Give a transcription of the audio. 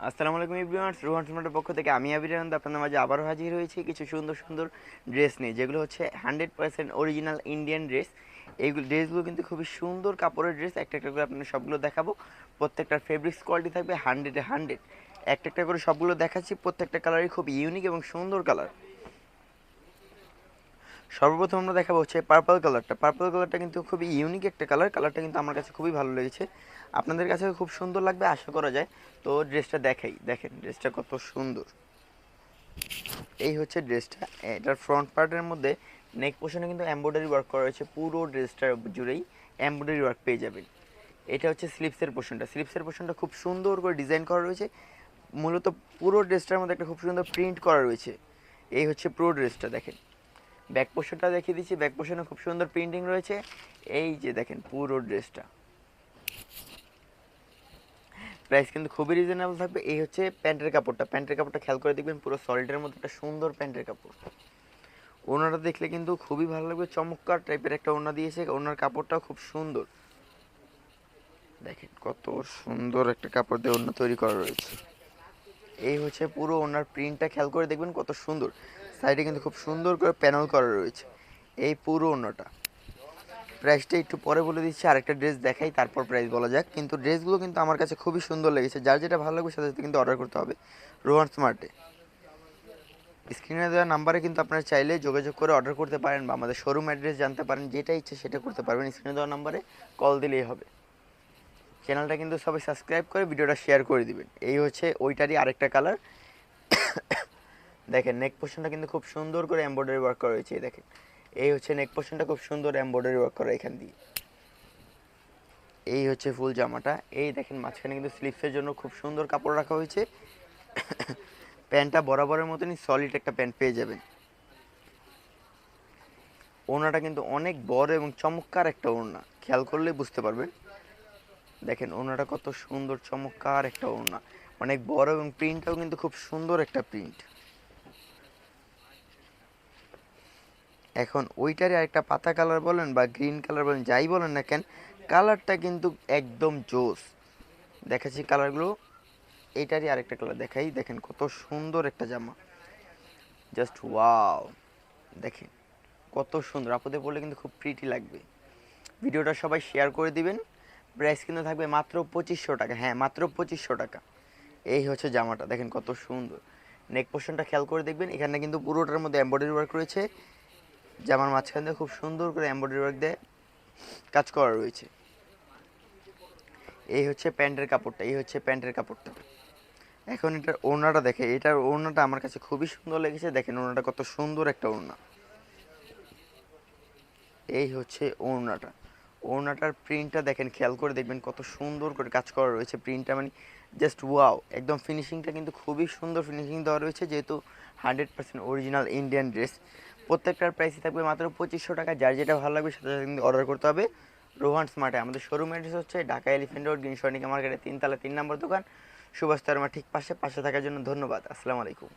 আসসালামু আলাইকুম এভরিওয়ান, রোহান স্মার্টের পক্ষ থেকে আমি আবির আনন্দ আপনাদের মাঝে আবারও হাজির হয়েছি কিছু সুন্দর সুন্দর ড্রেস নিয়ে, যেগুলো হচ্ছে 100% অরিজিনাল ইন্ডিয়ান ড্রেস। এইগুলো ড্রেসগুলো কিন্তু খুবই সুন্দর কাপড়ের ড্রেস। একটা একটা করে আপনাদের সবগুলো দেখাবো। প্রত্যেকটার ফেব্রিক্স কোয়ালিটি থাকবে 100-100। একটা একটা করে সবগুলো দেখাচ্ছি। প্রত্যেকটা কালারই খুব ইউনিক এবং সুন্দর কালার। সর্বপ্রথম আমরা দেখাবো হচ্ছে পার্পল কালারটা। পার্পল কালারটা কিন্তু খুবই ইউনিক একটা কালার। কালারটা কিন্তু আমার কাছে খুবই ভালো লেগেছে, আপনাদের কাছে খুব সুন্দর লাগবে আশা করা যায়। তো ড্রেসটা দেখাই, দেখেন ড্রেসটা কত সুন্দর। এই হচ্ছে ড্রেসটা। এটার ফ্রন্ট পার্টের মধ্যে নেক পোর্শনে কিন্তু এমব্রয়ডারি ওয়ার্ক করা হয়েছে। পুরো ড্রেসটার জুড়েই এমব্রয়ডারি ওয়ার্ক পেয়ে যাবেন। এটা হচ্ছে স্লিপসের পোর্শনটা। স্লিপসের পোর্শনটা খুব সুন্দর করে ডিজাইন করা রয়েছে। মূলত পুরো ড্রেসটার মধ্যে একটা খুব সুন্দর প্রিন্ট করা রয়েছে। এই হচ্ছে পুরো ড্রেসটা, দেখেন। ব্যাক পোর্শনটা দেখিয়ে দিচ্ছি। ব্যাক পোর্শনে খুব সুন্দর প্রিন্টিং রয়েছে। এই যে দেখেন পুরো ড্রেসটা। প্রাইস কিন্তু খুবই রিজনেবল থাকবে। এই হচ্ছে প্যান্টের কাপড়টা। প্যান্টের কাপড়টা খেয়াল করে দেখবেন, পুরো সলিডের মধ্যে একটা সুন্দর প্যান্টের কাপড়। ওনাটা দেখলে কিন্তু খুবই ভালো লাগবে। চমৎকার টাইপের একটা ওড়না দিয়েছে। ওনার কাপড়টাও খুব সুন্দর। দেখেন কত সুন্দর একটা কাপড় দিয়ে ওড়না তৈরি করা রয়েছে। এই হচ্ছে পুরো ওনার প্রিন্টটা খেয়াল করে দেখবেন কত সুন্দর। সাইডে কিন্তু খুব সুন্দর করে প্যানেল করা রয়েছে। এই পুরো ওড়নাটা। প্রাইসটা একটু পরে বলে দিচ্ছি, আরেকটা ড্রেস দেখাই তারপর প্রাইস বলা যাক। কিন্তু ড্রেসগুলো কিন্তু আমার কাছে খুবই সুন্দর লেগেছে। যার যেটা ভালো লাগবে সাথে সাথে কিন্তু অর্ডার করতে হবে রোহান স্মার্টে। স্ক্রিনে দেওয়া নাম্বারে কিন্তু আপনারা চাইলে যোগাযোগ করে অর্ডার করতে পারেন বা আমাদের শোরুম অ্যাড্রেস জানতে পারেন। যেটা ইচ্ছে সেটা করতে পারবেন। স্ক্রিনে দেওয়া নাম্বারে কল দিলেই হবে। চ্যানেলটা কিন্তু সবাই সাবস্ক্রাইব করে ভিডিওটা শেয়ার করে দিবেন। এই হচ্ছে ওইটারই আরেকটা কালার। দেখেন নেক পোর্শনটা কিন্তু খুব সুন্দর করে এমব্রয়ডারি ওয়ার্ক করা হয়েছে। দেখেন এই হচ্ছে নেক পোর্শনটা, খুব সুন্দর এমব্রয়ডারি ওয়ার্ক করা এখান দিয়ে। এই হচ্ছে ফুল জামাটা। এই দেখেন মাঝখানে কিন্তু স্লিপসের জন্য খুব সুন্দর কাপড় রাখা হয়েছে। প্যান্টটা বরাবরের মতনই সলিড একটা প্যান্ট পেয়ে যাবেন। ওড়নাটা কিন্তু অনেক বড় এবং চমৎকার একটা ওড়না, খেয়াল করলে বুঝতে পারবেন। দেখেন ওড়নাটা কত সুন্দর, চমৎকার একটা ওড়না, অনেক বড় এবং প্রিন্টটাও কিন্তু খুব সুন্দর একটা প্রিন্ট। এখন ওইটারই আরেকটা পাতা কালার বলেন বা গ্রিন কালার বলেন, যাই বলেন না কেন, কালারটা কিন্তু একদম জোস। দেখাচ্ছি কালারগুলো। এইটারই আরেকটা কালার দেখাই। দেখেন কত সুন্দর একটা জামা, জাস্ট ওয়াও। দেখেন কত সুন্দর, আপদে পড়লে কিন্তু খুব প্রিটি লাগবে। ভিডিওটা সবাই শেয়ার করে দিবেন। প্রাইস কিন্তু থাকবে মাত্র 2500 টাকা। হ্যাঁ, মাত্র 2500 টাকা। এই হচ্ছে জামাটা, দেখেন কত সুন্দর। নেক পোর্শনটা খেয়াল করে দেখবেন, এখানে কিন্তু পুরোটার মধ্যে এমব্রয়ডারি ওয়ার্ক রয়েছে। জামার মাঝখান দিয়ে খুব সুন্দর করে এমব্রয়ডারি ওয়ার্ক দিয়ে কাজ করা রয়েছে। এই হচ্ছে প্যান্টের কাপড়টা। এই হচ্ছে প্যান্টের কাপড়টা। এখন এটার ওড়নাটা দেখে, এটার ওড়নাটা আমার কাছে খুবই সুন্দর লেগেছে। দেখেন ওড়নাটা কত সুন্দর একটা ওড়না। এই হচ্ছে ওড়নাটা। ওড়নাটার প্রিন্টটা দেখেন, খেয়াল করে দেখবেন কত সুন্দর করে কাজ করা রয়েছে। প্রিন্টটা মানে জাস্ট ওয়াও। একদম ফিনিশিংটা কিন্তু খুবই সুন্দর ফিনিশিং দেওয়া রয়েছে, যেহেতু 100% অরিজিনাল ইন্ডিয়ান ড্রেস। প্রত্যেকটার প্রাইসই থাকবে মাত্র 2500 টাকা। যার যেটা ভালো লাগবে সেটা কিন্তু অর্ডার করতে হবে রোহান স্মার্টে। আমাদের শোরুম অ্যাড্রেস হচ্ছে Dhaka elephant road, green Swarnika মার্কেটের 3 তলা 3 নম্বর দোকান, সুভাষ তার ঠিক পাশে থাকার জন্য ধন্যবাদ। আসসালামু আলাইকুম।